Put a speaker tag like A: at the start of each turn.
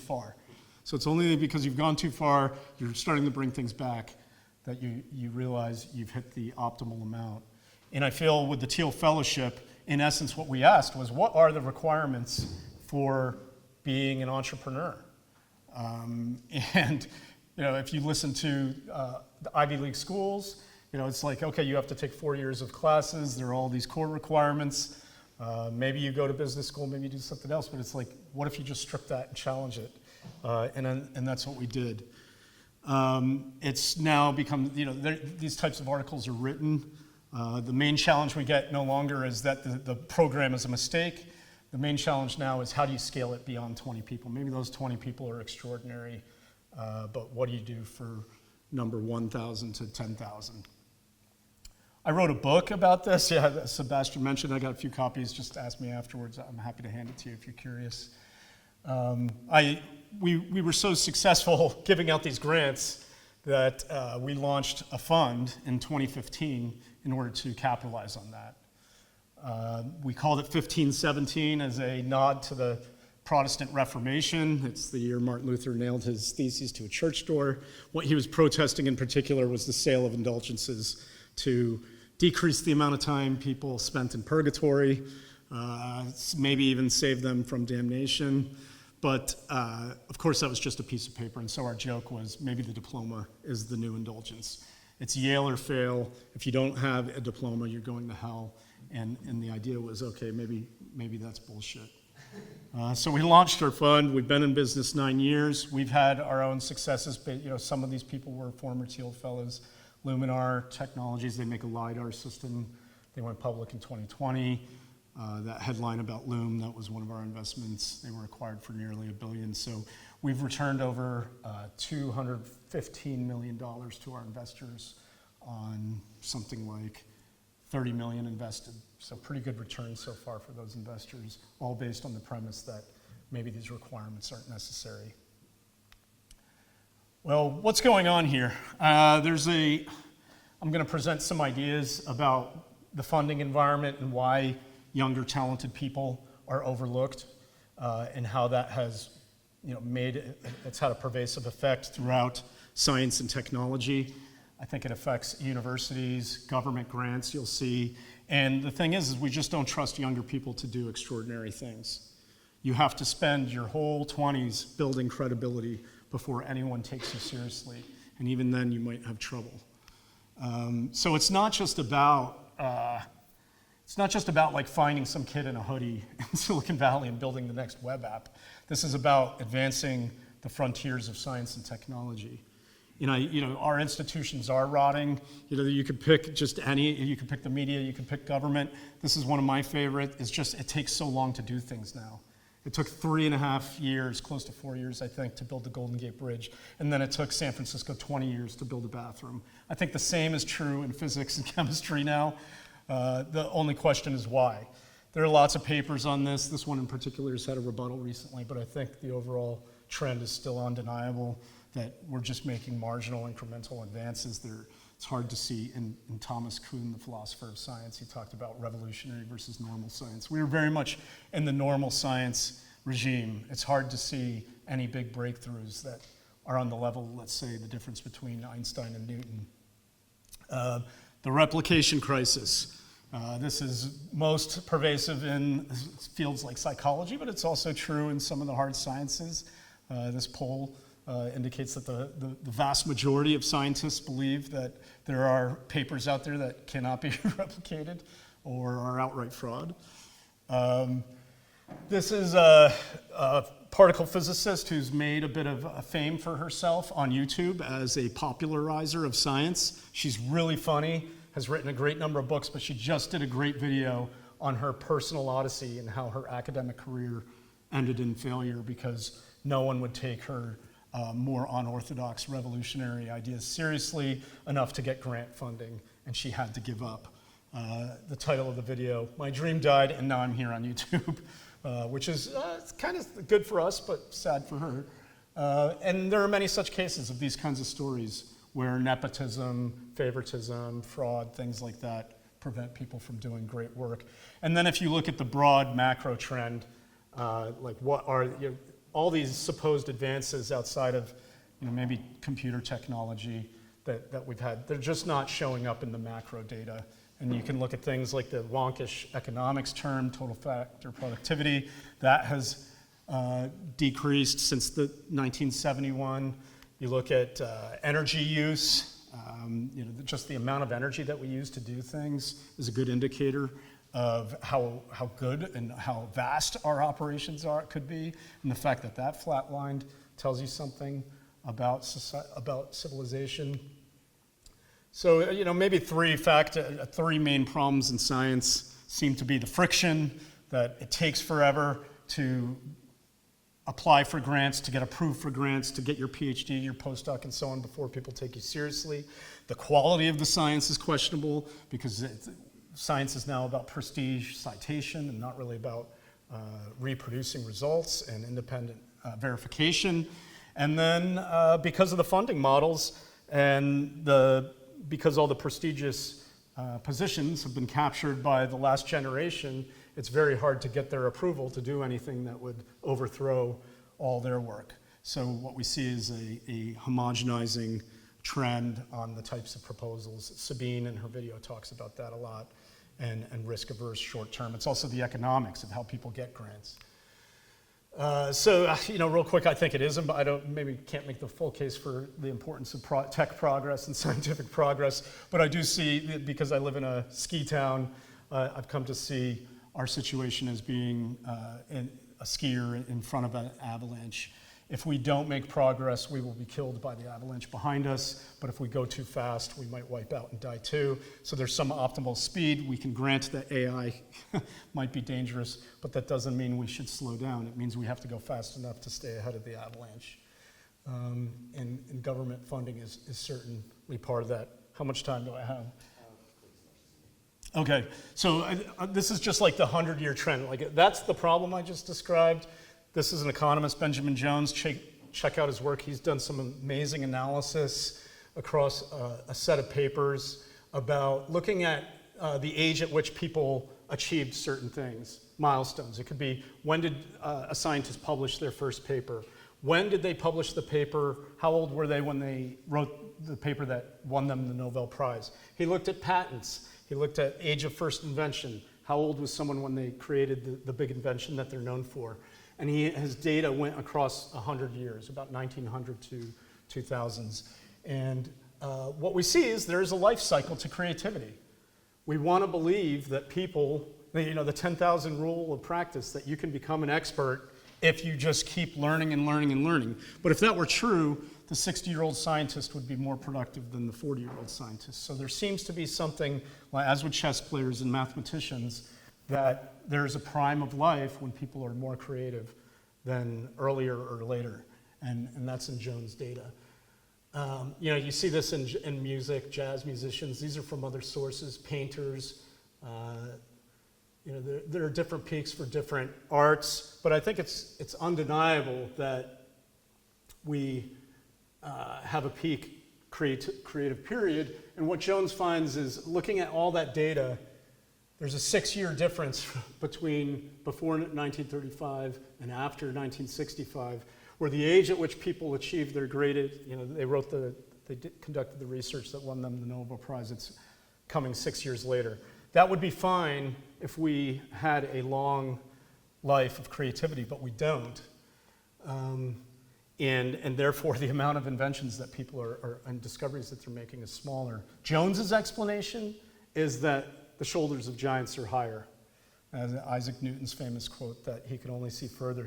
A: far. So it's only because you've gone too far, you're starting to bring things back, that you realize you've hit the optimal amount. And I feel with the Teal Fellowship, in essence, what we asked was, what are the requirements for being an entrepreneur? And if you listen to the Ivy League schools, it's like, okay, you have to take 4 years of classes. There are all these core requirements. Maybe you go to business school, maybe you do something else. But it's like, what if you just strip that and challenge it? And that's what we did. It's now become, these types of articles are written. The main challenge we get no longer is that the program is a mistake. The main challenge now is how do you scale it beyond 20 people? Maybe those 20 people are extraordinary, but what do you do for number 1,000 to 10,000? I wrote a book about this. Yeah, Sebastian mentioned I got a few copies. Just ask me afterwards. I'm happy to hand it to you if you're curious. We were so successful giving out these grants that we launched a fund in 2015 in order to capitalize on that. We called it 1517 as a nod to the Protestant Reformation. It's the year Martin Luther nailed his theses to a church door. What he was protesting in particular was the sale of indulgences to decrease the amount of time people spent in purgatory, maybe even save them from damnation. But of course, that was just a piece of paper. And so our joke was maybe the diploma is the new indulgence. It's Yale or fail. If you don't have a diploma, you're going to hell. And the idea was, okay, maybe that's bullshit. So we launched our fund. We've been in business 9 years. We've had our own successes, but some of these people were former Teal Fellows. Luminar Technologies, they make a LiDAR system. They went public in 2020. That headline about Loom, that was one of our investments. They were acquired for nearly $1 billion. So we've returned over $215 million to our investors on something like 30 million invested. So pretty good returns so far for those investors, all based on the premise that maybe these requirements aren't necessary. Well, what's going on here? I'm going to present some ideas about the funding environment and why younger, talented people are overlooked, and how that has, it's had a pervasive effect throughout science and technology. I think it affects universities, government grants, you'll see. And the thing is we just don't trust younger people to do extraordinary things. You have to spend your whole 20s building credibility before anyone takes you seriously. And even then, you might have trouble. So it's not just about like finding some kid in a hoodie in Silicon Valley and building the next web app. This is about advancing the frontiers of science and technology. Our institutions are rotting. You could pick just any, you could pick the media, you could pick government. This is one of my favorite. It's just, it takes so long to do things now. It took 3.5 years, close to 4 years, I think, to build the Golden Gate Bridge. And then it took San Francisco 20 years to build a bathroom. I think the same is true in physics and chemistry now. The only question is why. There are lots of papers on this. This one in particular has had a rebuttal recently, but I think the overall trend is still undeniable, that we're just making marginal incremental advances. It's hard to see in Thomas Kuhn, the philosopher of science. He talked about revolutionary versus normal science. We are very much in the normal science regime. It's hard to see any big breakthroughs that are on the level, let's say, the difference between Einstein and Newton. The replication crisis. This is most pervasive in fields like psychology, but it's also true in some of the hard sciences. This poll indicates that the vast majority of scientists believe that there are papers out there that cannot be replicated or are outright fraud. This is a particle physicist who's made a bit of a fame for herself on YouTube as a popularizer of science. She's really funny, has written a great number of books, but she just did a great video on her personal odyssey and how her academic career ended in failure because no one would take her more unorthodox revolutionary ideas seriously enough to get grant funding, and she had to give up. The title of the video, My Dream Died and Now I'm Here on YouTube, which is it's kind of good for us, but sad for her. And there are many such cases of these kinds of stories where nepotism, favoritism, fraud, things like that prevent people from doing great work. And then if you look at the broad macro trend, like what are all these supposed advances outside of maybe computer technology that we've had, they're just not showing up in the macro data. And you can look at things like the wonkish economics term, total factor productivity, that has decreased since the 1971. You look at energy use, just the amount of energy that we use to do things is a good indicator of how good and how vast our operations could be. And the fact that flatlined tells you something about civilization. So, maybe three main problems in science seem to be the friction, that it takes forever to apply for grants, to get approved for grants, to get your PhD, your postdoc, and so on before people take you seriously. The quality of the science is questionable because science is now about prestige citation and not really about reproducing results and independent verification. And then because of the funding models and because all the prestigious positions have been captured by the last generation, it's very hard to get their approval to do anything that would overthrow all their work. So what we see is a homogenizing trend on the types of proposals. Sabine in her video talks about that a lot, and risk-averse short-term. It's also the economics of how people get grants. Real quick, I think it is, but I maybe can't make the full case for the importance of tech progress and scientific progress, but I do see, because I live in a ski town, I've come to see our situation as being a skier in front of an avalanche. If we don't make progress, we will be killed by the avalanche behind us, but if we go too fast, we might wipe out and die too. So there's some optimal speed. We can grant that AI might be dangerous, but that doesn't mean we should slow down. It means we have to go fast enough to stay ahead of the avalanche. And government funding is certainly part of that. How much time do I have? Okay, so this is just like the 100-year trend. Like, that's the problem I just described. This is an economist, Benjamin Jones. Check out his work. He's done some amazing analysis across a set of papers about looking at the age at which people achieved certain things, milestones. It could be, when did a scientist publish their first paper? When did they publish the paper? How old were they when they wrote the paper that won them the Nobel Prize? He looked at patents. He looked at age of first invention. How old was someone when they created the big invention that they're known for? And his data went across 100 years, about 1900 to 2000s. And what we see is there's a life cycle to creativity. We want to believe that people, the 10,000 rule of practice, that you can become an expert if you just keep learning and learning and learning. But if that were true, the 60-year-old scientist would be more productive than the 40-year-old scientist. So there seems to be something, as with chess players and mathematicians, that there's a prime of life when people are more creative than earlier or later. And that's in Jones' data. You see this in music, jazz musicians. These are from other sources, painters. There are different peaks for different arts, but I think it's undeniable that we have a peak creative period. And what Jones finds is, looking at all that data, there's a 6-year difference between before 1935 and after 1965, where the age at which people achieved their they conducted the research that won them the Nobel Prize. It's coming 6 years later. That would be fine if we had a long life of creativity, but we don't. And therefore, the amount of inventions that people and discoveries that they're making is smaller. Jones's explanation is that the shoulders of giants are higher. As Isaac Newton's famous quote, that he could only see further